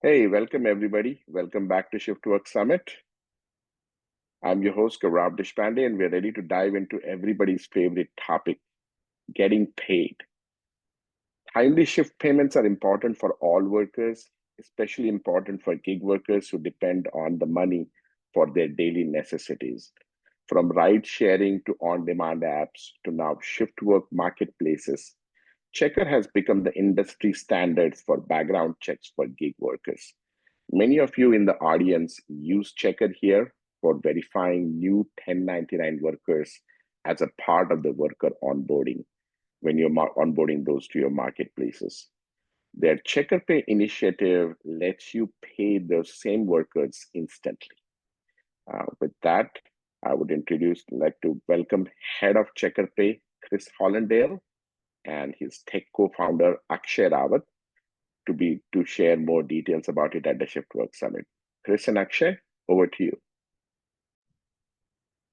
Hey, welcome everybody. Welcome back to Shift Work Summit. I'm your host, Gaurav Deshpande, and we're ready to dive into everybody's favorite topic, getting paid. Timely shift payments are important for all workers, especially important for gig workers who depend on the money for their daily necessities. From ride sharing to on-demand apps to now shift work marketplaces, Checkr has become the industry standards for background checks for gig workers. Many of you in the audience use Checkr here for verifying new 1099 workers as a part of the worker onboarding when you're onboarding those to your marketplaces. Their Checkr Pay initiative lets you pay those same workers instantly. With that, I would like to welcome Head of Checkr Pay, Chris Hollindale, and his tech co-founder, Akshay Rawat, to share more details about it at the Shift Work Summit. Chris and Akshay, over to you.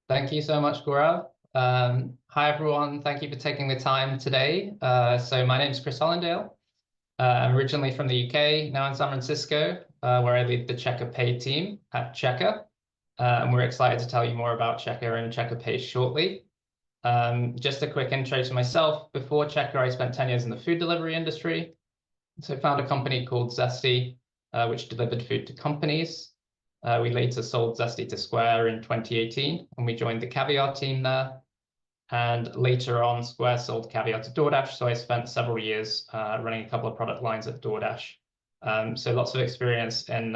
Thank you so much, Gaurav. Hi, everyone. Thank you for taking the time today. So my name is Chris Hollindale. I'm originally from the UK, now in San Francisco, where I lead the Checkr Pay team at Checkr. And we're excited to tell you more about Checkr and Checkr Pay shortly. Just a quick intro to myself. Before Checkr, I spent 10 years in the food delivery industry. So I founded a company called Zesty, which delivered food to companies. We later sold Zesty to Square in 2018, and we joined the Caviar team there. And later on, Square sold Caviar to DoorDash, so I spent several years running a couple of product lines at DoorDash. So lots of experience in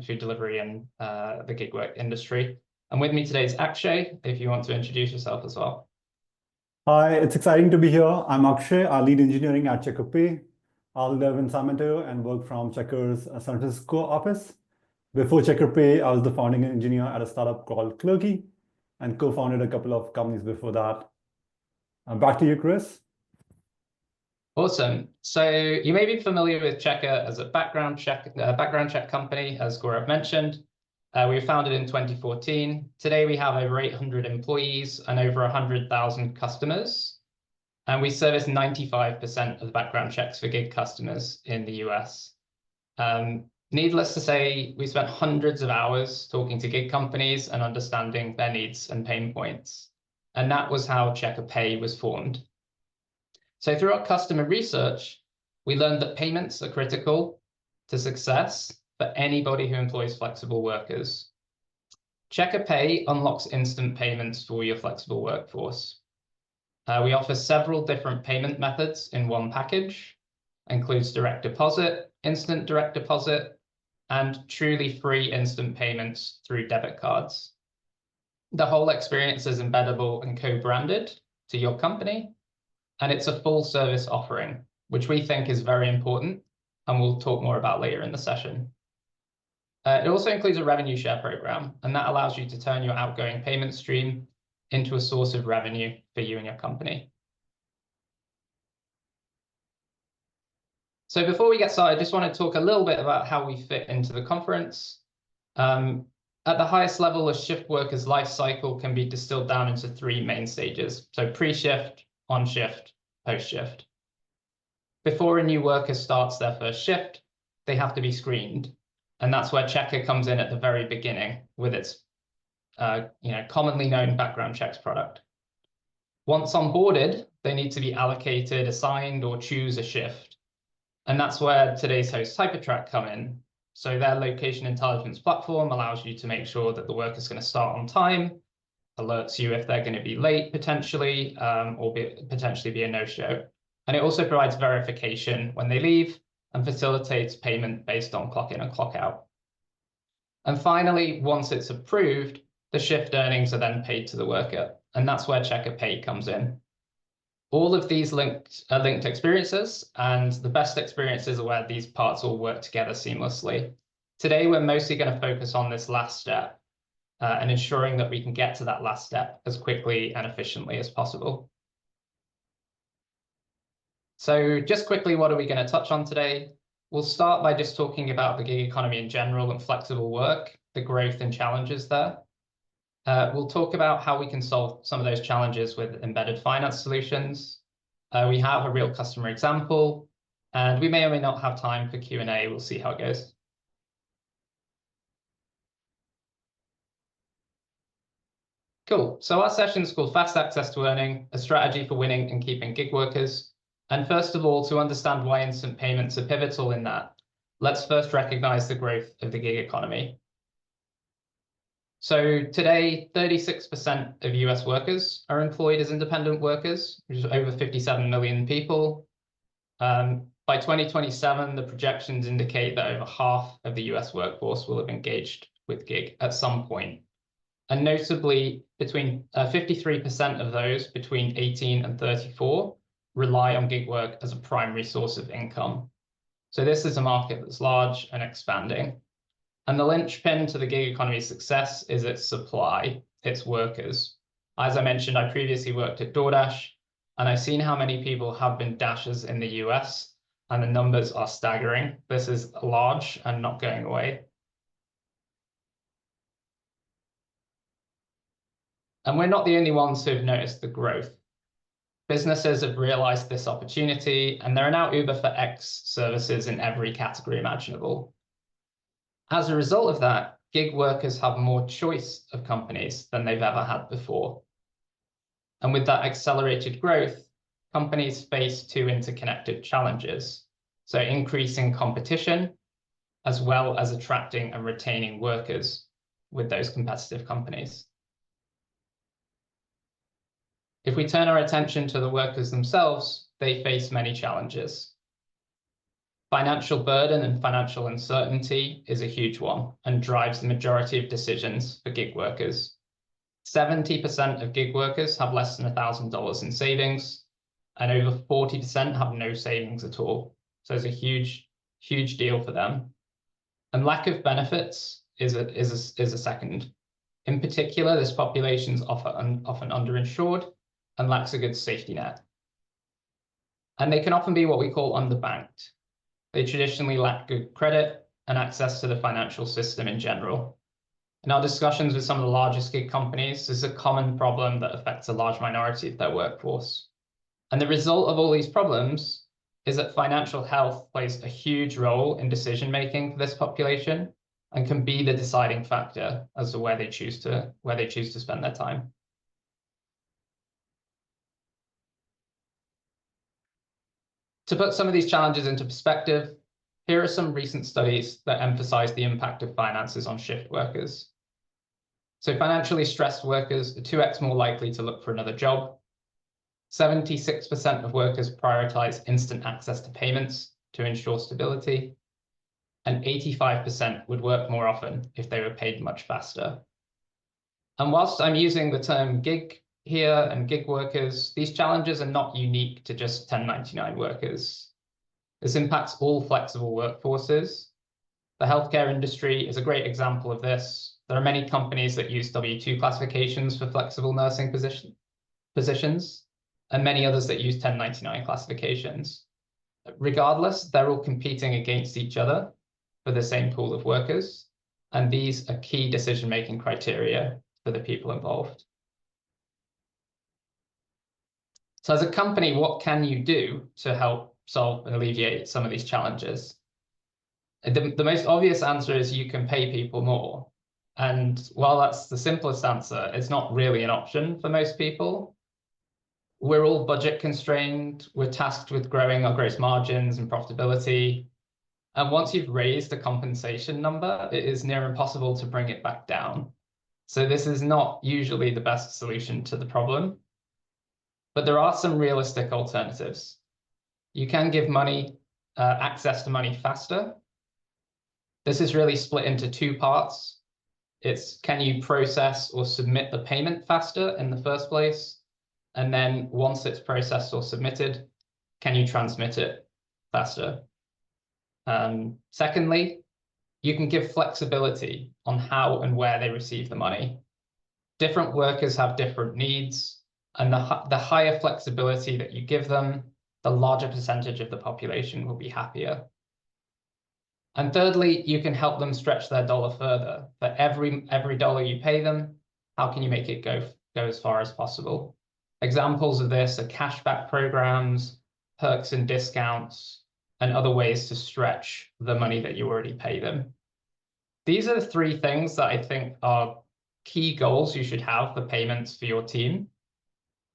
food delivery and the gig work industry. And with me today is Akshay, if you want to introduce yourself as well. Hi, it's exciting to be here. I'm Akshay, I lead engineering at Checkr Pay. I live in San Mateo and work from Checkr's San Francisco office. Before Checkr Pay, I was the founding engineer at a startup called Clerky and co-founded a couple of companies before that. Back to you, Chris. Awesome. So you may be familiar with Checkr as a background check company, as Gaurav mentioned. We were founded in 2014. Today we have over 800 employees and over 100,000 customers. And we service 95% of the background checks for gig customers in the US. Needless to say, we spent hundreds of hours talking to gig companies and understanding their needs and pain points. And that was how Checkr Pay was formed. So through our customer research, we learned that payments are critical to success for anybody who employs flexible workers. Checkr Pay unlocks instant payments for your flexible workforce. We offer several different payment methods in one package, includes direct deposit, instant direct deposit, and truly free instant payments through debit cards. The whole experience is embeddable and co-branded to your company, and it's a full service offering, which we think is very important, and we'll talk more about later in the session. It also includes a revenue share program, and that allows you to turn your outgoing payment stream into a source of revenue for you and your company. So before we get started, I just want to talk a little bit about how we fit into the conference. At the highest level, a shift worker's life cycle can be distilled down into three main stages. So pre-shift, on-shift, post-shift. Before a new worker starts their first shift, they have to be screened. And that's where Checkr comes in at the very beginning with its commonly known background checks product. Once onboarded, they need to be allocated, assigned, or choose a shift. And that's where today's hosts Hypertrack come in. So their location intelligence platform allows you to make sure that the worker's going to start on time, alerts you if they're going to be late potentially, or potentially be a no-show. And it also provides verification when they leave and facilitates payment based on clock in and clock out. And finally, once it's approved, the shift earnings are then paid to the worker. And that's where Checkr Pay comes in. All of these linked experiences, and the best experiences are where these parts all work together seamlessly. Today, we're mostly going to focus on this last step and ensuring that we can get to that last step as quickly and efficiently as possible. So just quickly, what are we going to touch on today? We'll start by just talking about the gig economy in general and flexible work, the growth and challenges there. We'll talk about how we can solve some of those challenges with embedded finance solutions. We have a real customer example, and we may or may not have time for Q&A. We'll see how it goes. Cool. So our session is called Fast Access to Earning, a strategy for winning and keeping gig workers. And first of all, to understand why instant payments are pivotal in that, let's first recognize the growth of the gig economy. So today, 36% of US workers are employed as independent workers, which is over 57 million people. By 2027, the projections indicate that over half of the US workforce will have engaged with gig at some point. And notably, between 53% of those between 18 and 34 rely on gig work as a primary source of income. So this is a market that's large and expanding. And the linchpin to the gig economy's success is its supply, its workers. As I mentioned, I previously worked at DoorDash, and I've seen how many people have been Dashers in the US, and the numbers are staggering. This is large and not going away. And we're not the only ones who've noticed the growth. Businesses have realized this opportunity, and there are now Uber for X services in every category imaginable. As a result of that, gig workers have more choice of companies than they've ever had before. And with that accelerated growth, companies face two interconnected challenges. So increasing competition, as well as attracting and retaining workers with those competitive companies. If we turn our attention to the workers themselves, they face many challenges. Financial burden and financial uncertainty is a huge one and drives the majority of decisions for gig workers. 70% of gig workers have less than $1,000 in savings, and over 40% have no savings at all. So it's a huge, huge deal for them. And lack of benefits is a second. In particular, this population is often underinsured and lacks a good safety net. And they can often be what we call underbanked. They traditionally lack good credit and access to the financial system in general. In our discussions with some of the largest gig companies, this is a common problem that affects a large minority of their workforce. And the result of all these problems is that financial health plays a huge role in decision-making for this population and can be the deciding factor as to where they choose to spend their time. To put some of these challenges into perspective, here are some recent studies that emphasize the impact of finances on shift workers. So financially stressed workers are 2x more likely to look for another job. 76% of workers prioritize instant access to payments to ensure stability. And 85% would work more often if they were paid much faster. And whilst I'm using the term gig here and gig workers, these challenges are not unique to just 1099 workers. This impacts all flexible workforces. The healthcare industry is a great example of this. There are many companies that use W-2 classifications for flexible nursing positions, and many others that use 1099 classifications. Regardless, they're all competing against each other for the same pool of workers, and these are key decision-making criteria for the people involved. So as a company, what can you do to help solve and alleviate some of these challenges? The most obvious answer is you can pay people more. And while that's the simplest answer, it's not really an option for most people. We're all budget constrained. We're tasked with growing our gross margins and profitability. And once you've raised a compensation number, it is near impossible to bring it back down. So this is not usually the best solution to the problem. But there are some realistic alternatives. You can give access to money faster. This is really split into two parts. It's can you process or submit the payment faster in the first place? And then once it's processed or submitted, can you transmit it faster? Secondly, you can give flexibility on how and where they receive the money. Different workers have different needs. And the higher flexibility that you give them, the larger percentage of the population will be happier. And thirdly, you can help them stretch their dollar further. For every dollar you pay them, how can you make it go as far as possible? Examples of this are cashback programs, perks and discounts, and other ways to stretch the money that you already pay them. These are the three things that I think are key goals you should have for payments for your team.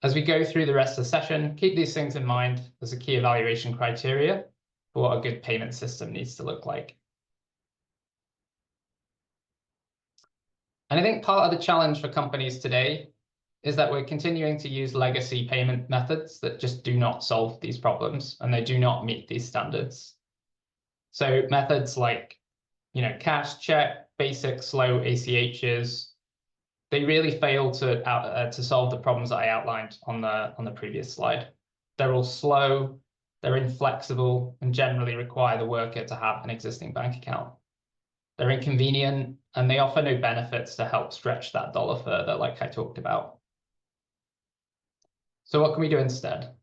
As we go through the rest of the session, keep these things in mind as a key evaluation criteria for what a good payment system needs to look like. And I think part of the challenge for companies today is that we're continuing to use legacy payment methods that just do not solve these problems, and they do not meet these standards. So methods like, cash, check, basic, slow ACHs, they really fail to solve the problems that I outlined on the previous slide. They're all slow, they're inflexible, and generally require the worker to have an existing bank account. They're inconvenient, and they offer no benefits to help stretch that dollar further, like I talked about. So what can we do instead?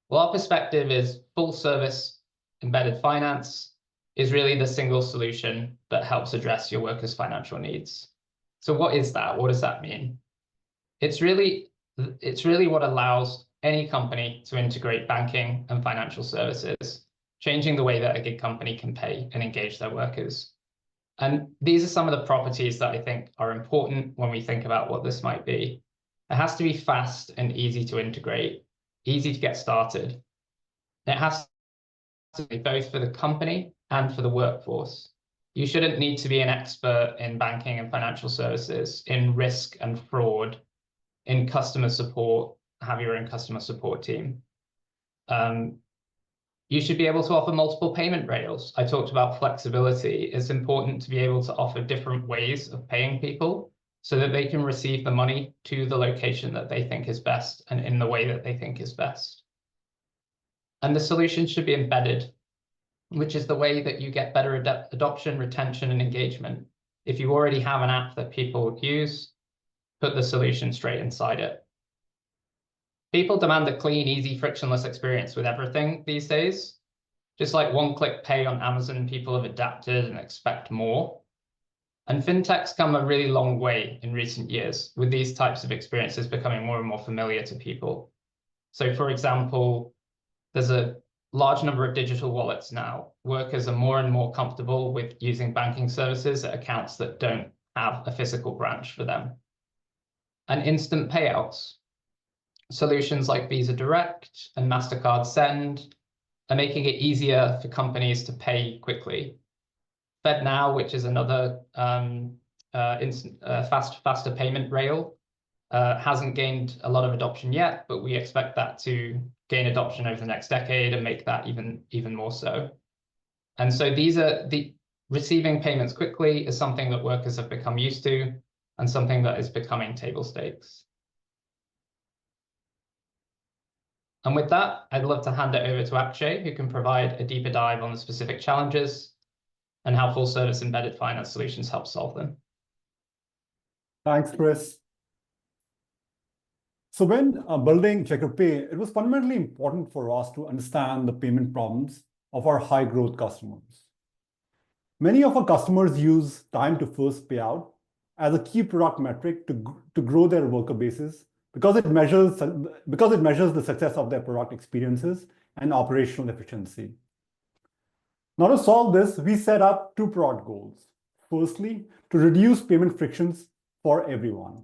Well, our perspective is full service embedded finance is really the single solution that helps address your workers' financial needs. So what is that? What does that mean? It's really what allows any company to integrate banking and financial services, changing the way that a gig company can pay and engage their workers. And these are some of the properties that I think are important when we think about what this might be. It has to be fast and easy to integrate, easy to get started. It has to be both for the company and for the workforce. You shouldn't need to be an expert in banking and financial services, in risk and fraud, in customer support, have your own customer support team. You should be able to offer multiple payment rails. I talked about flexibility. It's important to be able to offer different ways of paying people so that they can receive the money to the location that they think is best and in the way that they think is best. And the solution should be embedded, which is the way that you get better adoption, retention, and engagement. If you already have an app that people use, put the solution straight inside it. People demand a clean, easy, frictionless experience with everything these days. Just like one-click pay on Amazon, people have adapted and expect more. And fintech's come a really long way in recent years, with these types of experiences becoming more and more familiar to people. So for example, there's a large number of digital wallets now. Workers are more and more comfortable with using banking services at accounts that don't have a physical branch for them. And instant payouts. Solutions like Visa Direct and MasterCard Send are making it easier for companies to pay quickly. FedNow, which is another faster payment rail, hasn't gained a lot of adoption yet, but we expect that to gain adoption over the next decade and make that even more so. And so receiving payments quickly is something that workers have become used to and something that is becoming table stakes. And with that, I'd love to hand it over to Akshay, who can provide a deeper dive on the specific challenges and how full service embedded finance solutions help solve them. Thanks, Chris. So when building Checkr Pay, it was fundamentally important for us to understand the payment problems of our high growth customers. Many of our customers use time to first payout as a key product metric to grow their worker bases because it measures the success of their product experiences and operational efficiency. Now to solve this, we set up two product goals. Firstly, to reduce payment frictions for everyone,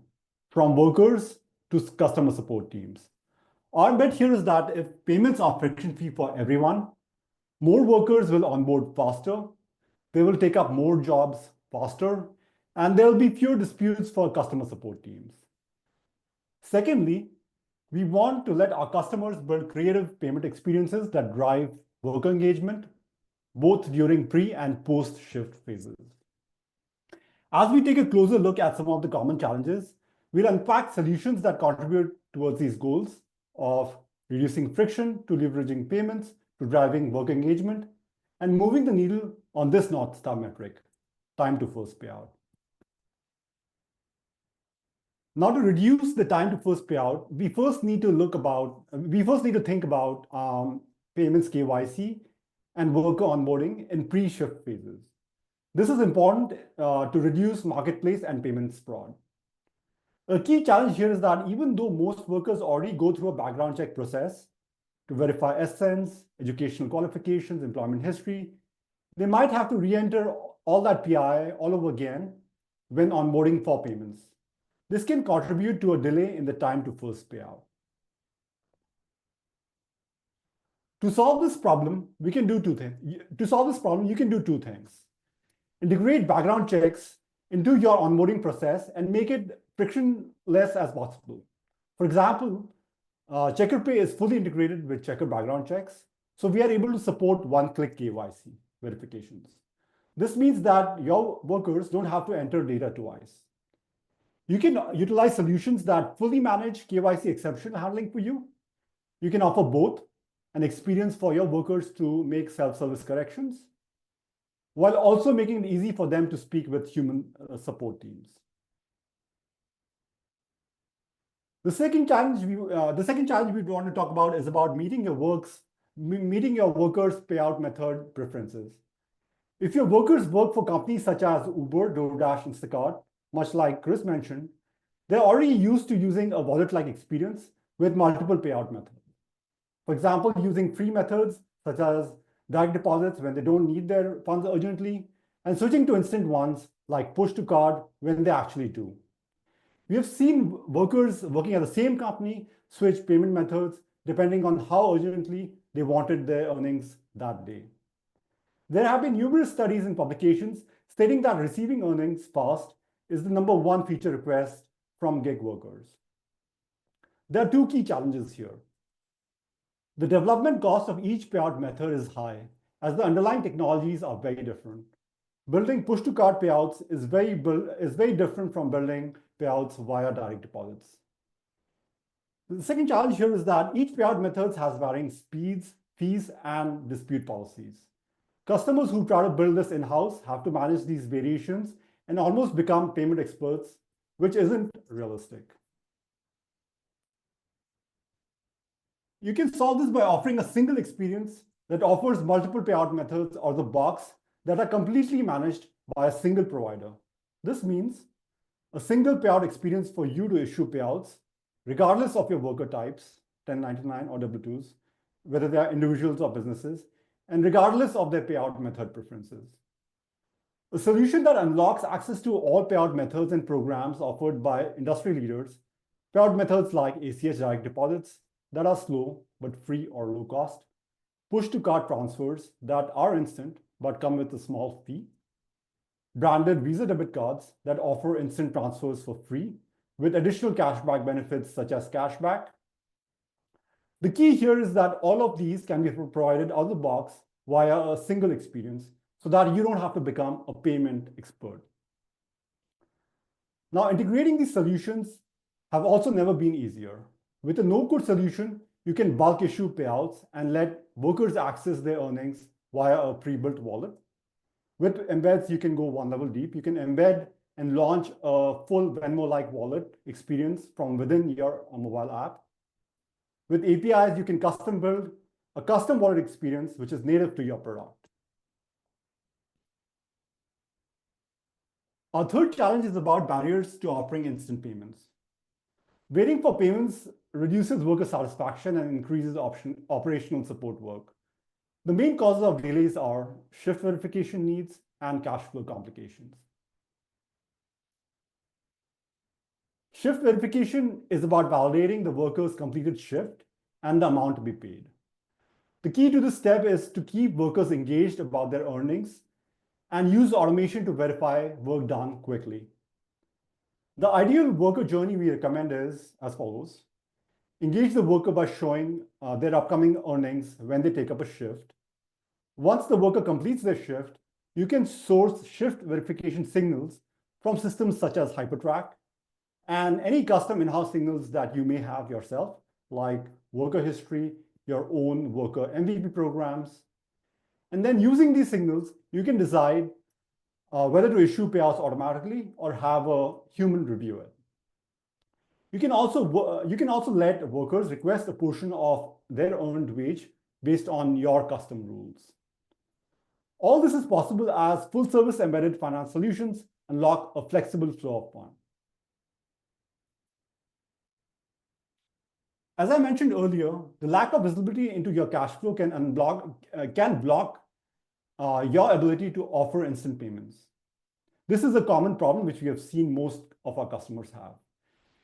from workers to customer support teams. Our bet here is that if payments are friction-free for everyone, more workers will onboard faster, they will take up more jobs faster, and there will be fewer disputes for customer support teams. Secondly, we want to let our customers build creative payment experiences that drive worker engagement, both during pre- and post-shift phases. As we take a closer look at some of the common challenges, we'll unpack solutions that contribute towards these goals of reducing friction to leveraging payments to driving worker engagement and moving the needle on this North Star metric, time to first payout. Now, to reduce the time to first payout, we first need to think about payments KYC and worker onboarding in pre-shift phases. This is important to reduce marketplace and payments fraud. A key challenge here is that even though most workers already go through a background check process to verify SSNs, educational qualifications, employment history, they might have to re-enter all that PI all over again when onboarding for payments. This can contribute to a delay in the time to first payout. To solve this problem, we can do two things. To solve this problem, you can do two things. Integrate background checks into your onboarding process and make it frictionless as possible. For example, Checkr Pay is fully integrated with Checkr background checks, so we are able to support one-click KYC verifications. This means that your workers don't have to enter data twice. You can utilize solutions that fully manage KYC exception handling for you. You can offer both an experience for your workers to make self-service corrections, while also making it easy for them to speak with human support teams. The second challenge we want to talk about is about meeting your workers' payout method preferences. If your workers work for companies such as Uber, DoorDash, Instacart, much like Chris mentioned, they're already used to using a wallet-like experience with multiple payout methods. For example, using free methods such as direct deposits when they don't need their funds urgently, and switching to instant ones like push to card when they actually do. We have seen workers working at the same company switch payment methods depending on how urgently they wanted their earnings that day. There have been numerous studies and publications stating that receiving earnings fast is the #1 feature request from gig workers. There are two key challenges here. The development cost of each payout method is high, as the underlying technologies are very different. Building push-to-card payouts is very different from building payouts via direct deposits. The second challenge here is that each payout method has varying speeds, fees, and dispute policies. Customers who try to build this in-house have to manage these variations and almost become payment experts, which isn't realistic. You can solve this by offering a single experience that offers multiple payout methods out of the box that are completely managed by a single provider. This means a single payout experience for you to issue payouts, regardless of your worker types, 1099 or W-2s, whether they are individuals or businesses, and regardless of their payout method preferences. A solution that unlocks access to all payout methods and programs offered by industry leaders, payout methods like ACH direct deposits that are slow but free or low cost, push-to-card transfers that are instant but come with a small fee, branded Visa debit cards that offer instant transfers for free with additional cashback benefits such as cashback. The key here is that all of these can be provided out of the box via a single experience so that you don't have to become a payment expert. Now, integrating these solutions have also never been easier. With a no-code solution, you can bulk issue payouts and let workers access their earnings via a pre-built wallet. With embeds, you can go one level deep. You can embed and launch a full Venmo-like wallet experience from within your mobile app. With APIs, you can custom build a custom wallet experience which is native to your product. Our third challenge is about barriers to offering instant payments. Waiting for payments reduces worker satisfaction and increases operational support work. The main causes of delays are shift verification needs and cash flow complications. Shift verification is about validating the worker's completed shift and the amount to be paid. The key to this step is to keep workers engaged about their earnings and use automation to verify work done quickly. The ideal worker journey we recommend is as follows. Engage the worker by showing their upcoming earnings when they take up a shift. Once the worker completes their shift, you can source shift verification signals from systems such as Hypertrack and any custom in-house signals that you may have yourself, like worker history, your own worker MVP programs. And then using these signals, you can decide whether to issue payouts automatically or have a human review it. You can also let workers request a portion of their earned wage based on your custom rules. All this is possible as full-service embedded finance solutions unlock a flexible flow of funds. As I mentioned earlier, the lack of visibility into your cash flow can block your ability to offer instant payments. This is a common problem which we have seen most of our customers have.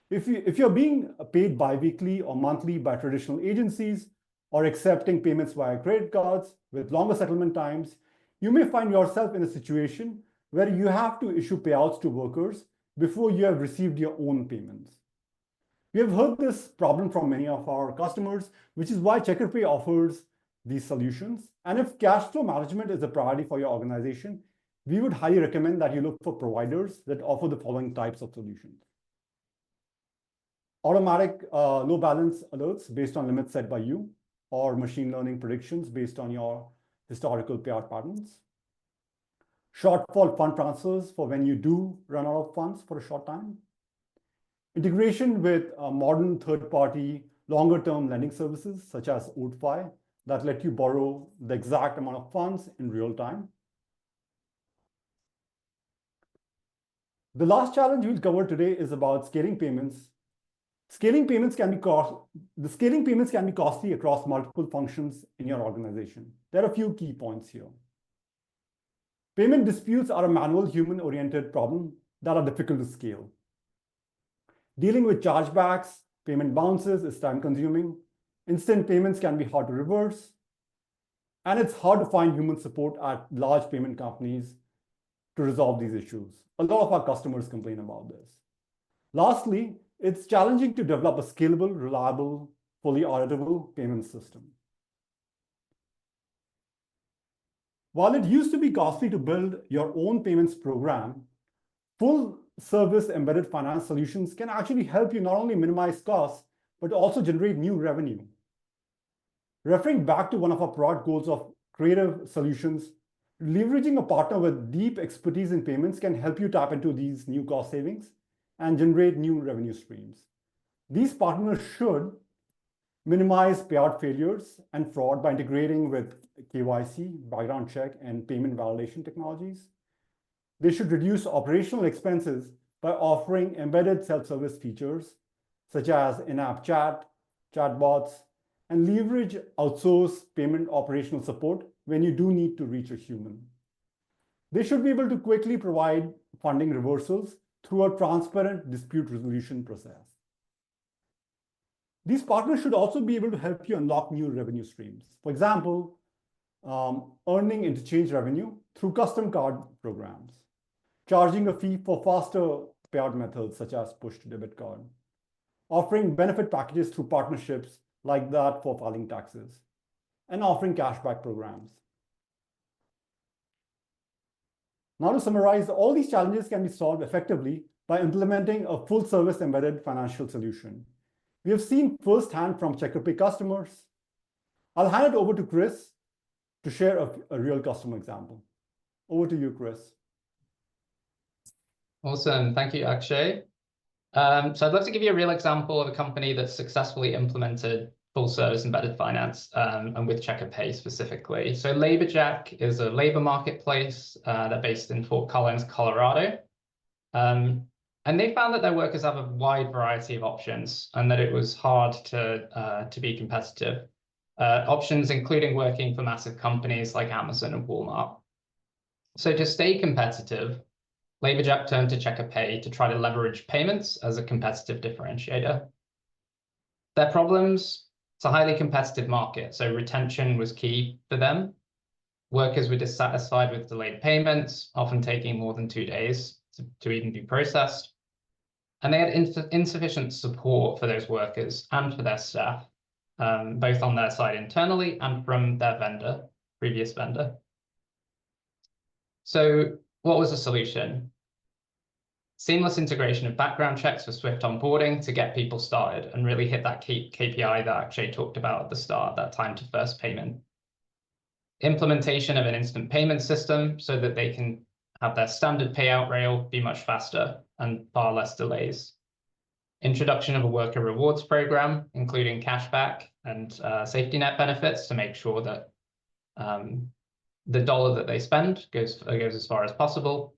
If you're being paid bi-weekly or monthly by traditional agencies or accepting payments via credit cards with longer settlement times, you may find yourself in a situation where you have to issue payouts to workers before you have received your own payments. We have heard this problem from many of our customers, which is why Checkr Pay offers these solutions. And if cash flow management is a priority for your organization, we would highly recommend that you look for providers that offer the following types of solutions. Automatic low balance alerts based on limits set by you, or machine learning predictions based on your historical payout patterns. Shortfall fund transfers for when you do run out of funds for a short time. Integration with modern third-party longer-term lending services such as OatFi that let you borrow the exact amount of funds in real time. The last challenge we'll cover today is about scaling payments. Scaling payments can be costly across multiple functions in your organization. There are a few key points here. Payment disputes are a manual, human-oriented problem that are difficult to scale. Dealing with chargebacks, payment bounces is time-consuming. Instant payments can be hard to reverse. And it's hard to find human support at large payment companies to resolve these issues. A lot of our customers complain about this. Lastly, it's challenging to develop a scalable, reliable, fully auditable payment system. While it used to be costly to build your own payments program, full service embedded finance solutions can actually help you not only minimize costs, but also generate new revenue. Referring back to one of our broad goals of creative solutions, leveraging a partner with deep expertise in payments can help you tap into these new cost savings and generate new revenue streams. These partners should minimize payout failures and fraud by integrating with KYC, background check, and payment validation technologies. They should reduce operational expenses by offering embedded self-service features such as in-app chat, chatbots, and leverage outsourced payment operational support when you do need to reach a human. They should be able to quickly provide funding reversals through a transparent dispute resolution process. These partners should also be able to help you unlock new revenue streams. For example, earning interchange revenue through custom card programs, charging a fee for faster payout methods such as push to debit card, offering benefit packages through partnerships like that for filing taxes, and offering cashback programs. Now to summarize, all these challenges can be solved effectively by implementing a full service embedded financial solution. We have seen firsthand from Checkr Pay customers. I'll hand it over to Chris to share a real customer example. Over to you, Chris. Awesome. Thank you, Akshay. So I'd love to give you a real example of a company that's successfully implemented full service embedded finance and with Checkr Pay specifically. So LaborJack is a labor marketplace. They're based in Fort Collins, Colorado. And they found that their workers have a wide variety of options and that it was hard to be competitive. Options including working for massive companies like Amazon and Walmart. So to stay competitive, LaborJack turned to Checkr Pay to try to leverage payments as a competitive differentiator. Their problems, it's a highly competitive market, so retention was key for them. Workers were dissatisfied with delayed payments, often taking more than 2 days to even be processed. And they had insufficient support for those workers and for their staff, both on their side internally and from their previous vendor. So what was the solution? Seamless integration of background checks for swift onboarding to get people started and really hit that KPI that Akshay talked about at the start, that time to first payment. Implementation of an instant payment system so that they can have their standard payout rail be much faster and far less delays. Introduction of a worker rewards program, including cashback and safety net benefits to make sure that the dollar that they spend goes as far as possible.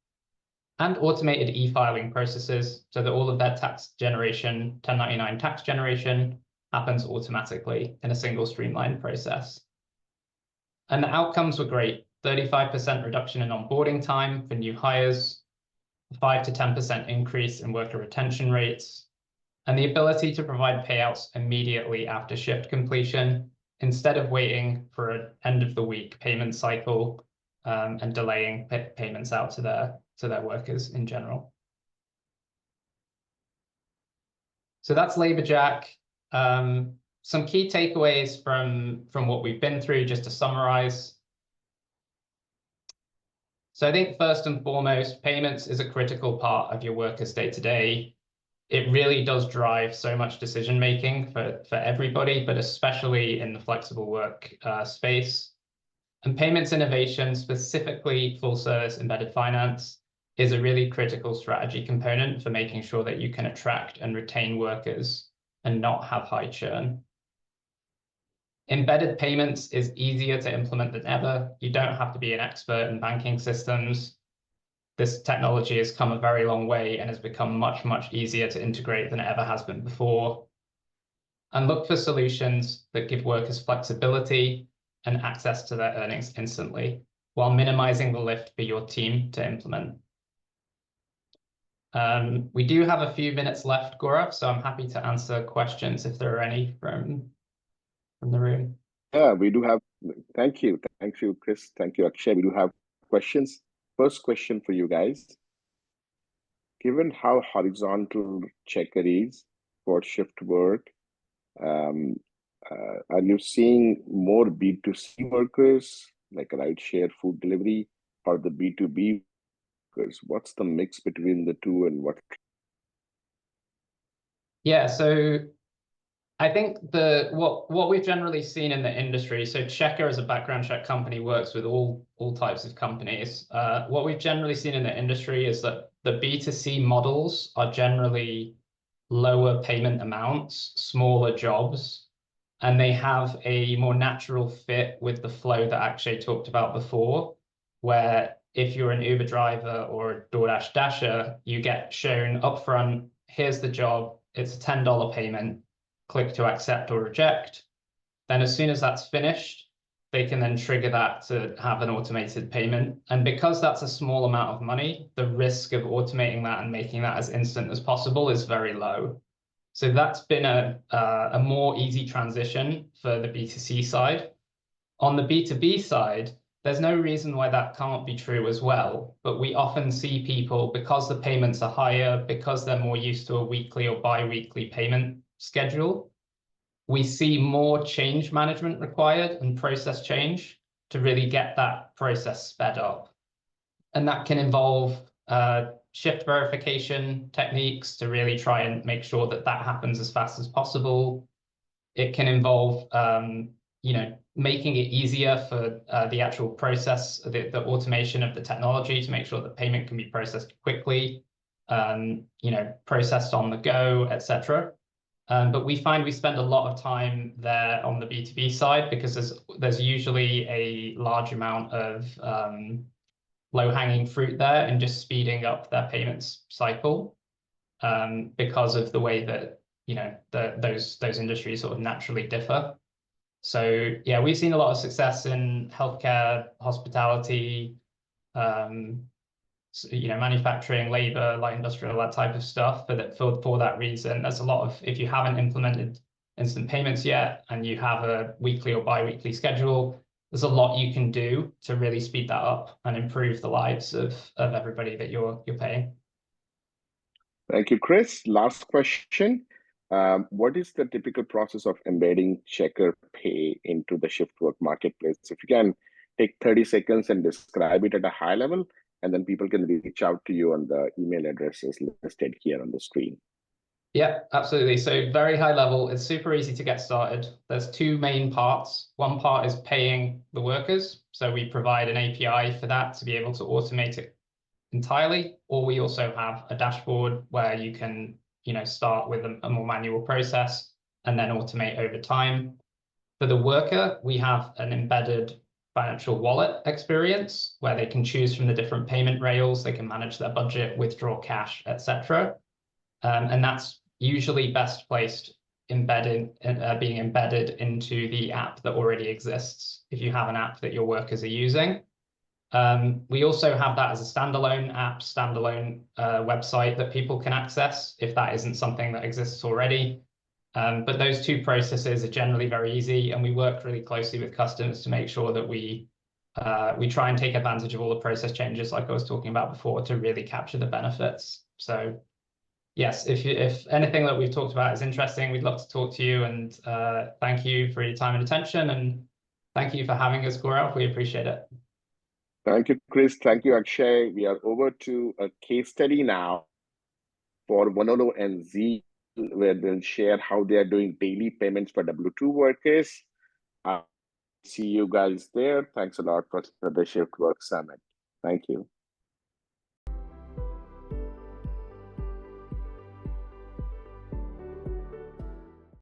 And automated e-filing processes so that all of their tax generation, 1099 tax generation, happens automatically in a single streamlined process. And the outcomes were great. 35% reduction in onboarding time for new hires, a 5 to 10% increase in worker retention rates, and the ability to provide payouts immediately after shift completion instead of waiting for an end of the week payment cycle and delaying payments out to their workers in general. So that's LabourJack. Some key takeaways from what we've been through, just to summarize. So I think first and foremost, payments is a critical part of your workers' day-to-day. It really does drive so much decision-making for everybody, but especially in the flexible work space. And payments innovation, specifically full-service embedded finance, is a really critical strategy component for making sure that you can attract and retain workers and not have high churn. Embedded payments is easier to implement than ever. You don't have to be an expert in banking systems. This technology has come a very long way and has become much, much easier to integrate than it ever has been before. And look for solutions that give workers flexibility and access to their earnings instantly, while minimizing the lift for your team to implement. We do have a few minutes left, Gaurav, so I'm happy to answer questions if there are any from the room. Yeah, we do have. Thank you, Chris. Thank you, Akshay. We do have questions. First question for you guys. Given how horizontal Checkr is for shift work, are you seeing more B2C workers, like rideshare food delivery, or the B2B workers? What's the mix between the two and what? Yeah, so I think what we've generally seen in the industry, so Checkr as a background check company works with all types of companies. What we've generally seen in the industry is that the B2C models are generally lower payment amounts, smaller jobs, and they have a more natural fit with the flow that Akshay talked about before, where if you're an Uber driver or a DoorDash dasher, you get shown upfront, here's the job, it's a $10 payment, click to accept or reject. Then as soon as that's finished, they can then trigger that to have an automated payment. And because that's a small amount of money, the risk of automating that and making that as instant as possible is very low. So that's been a more easy transition for the B2C side. On the B2B side, there's no reason why that can't be true as well. But we often see people, because the payments are higher, because they're more used to a weekly or bi-weekly payment schedule, we see more change management required and process change to really get that process sped up. And that can involve shift verification techniques to really try and make sure that that happens as fast as possible. It can involve making it easier for the actual process, the automation of the technology to make sure that payment can be processed quickly, processed on the go, etc. But we find we spend a lot of time there on the B2B side because there's usually a large amount of low-hanging fruit there and just speeding up their payments cycle because of the way that those industries sort of naturally differ. So yeah, we've seen a lot of success in healthcare, hospitality, manufacturing, labor, light industrial, that type of stuff. For that reason, there's a lot of, if you haven't implemented instant payments yet and you have a weekly or bi-weekly schedule, there's a lot you can do to really speed that up and improve the lives of everybody that you're paying. Thank you, Chris. Last question. What is the typical process of embedding Checkr Pay into the shift work marketplace? If you can take 30 seconds and describe it at a high level, and then people can reach out to you on the email addresses listed here on the screen. Yeah, absolutely. So very high level, it's super easy to get started. There's two main parts. One part is paying the workers. So we provide an API for that to be able to automate it entirely, or we also have a dashboard where you can start with a more manual process and then automate over time. For the worker, we have an embedded financial wallet experience where they can choose from the different payment rails, they can manage their budget, withdraw cash, etc. And that's usually best placed being embedded into the app that already exists. If you have an app that your workers are using, We also have that as a standalone app, standalone website that people can access if that isn't something that exists already. But those two processes are generally very easy, and we work really closely with customers to make sure that we try and take advantage of all the process changes, like I was talking about before, to really capture the benefits. So yes, if anything that we've talked about is interesting, we'd love to talk to you, and thank you for your time and attention, and thank you for having us, Gaurav. We appreciate it. Thank you, Chris. Thank you, Akshay. We are over to a case study now for Vonolo and Z, where they'll share how they are doing daily payments for W2 workers. See you guys there. Thanks a lot for the Shift Work Summit. Thank you.